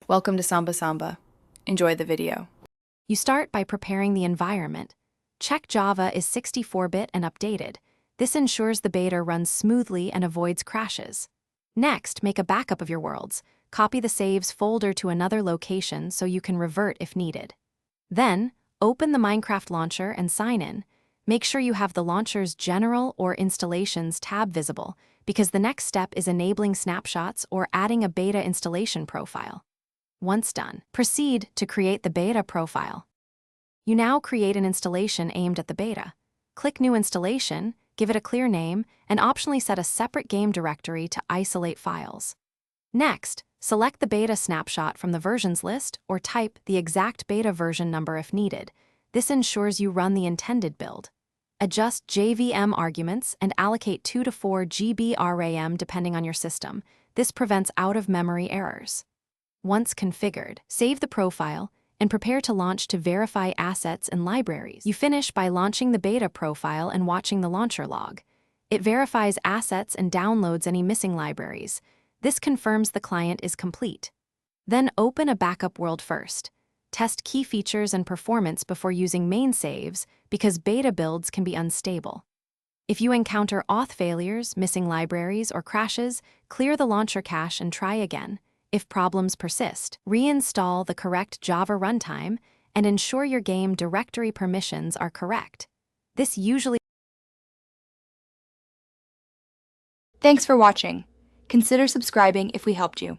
Welcome to Samba Samba. Enjoy the video. You start by preparing the environment. Check Java is 64-bit and updated. This ensures the beta runs smoothly and avoids crashes. Next, make a backup of your worlds. Copy the saves folder to another location so you can revert if needed. Then, open the Minecraft launcher and sign in. Make sure you have the launcher's General or Installations tab visible, because the next step is enabling snapshots or adding a beta installation profile. Once done, proceed to create the beta profile. You now create an installation aimed at the beta. Click New Installation, give it a clear name, and optionally set a separate game directory to isolate files. Next, select the beta snapshot from the versions list or type the exact beta version number if needed. This ensures you run the intended build. Adjust JVM arguments and allocate 2 to 4 GB RAM depending on your system. This prevents out-of-memory errors. Once configured, save the profile and prepare to launch to verify assets and libraries. You finish by launching the beta profile and watching the launcher log. It verifies assets and downloads any missing libraries. This confirms the client is complete. Then open a backup world first. Test key features and performance before using main saves because beta builds can be unstable. If you encounter auth failures, missing libraries, or crashes, clear the launcher cache and try again. If problems persist, reinstall the correct Java runtime and ensure your game directory permissions are correct. This usually... Thanks for watching. Consider subscribing if we helped you.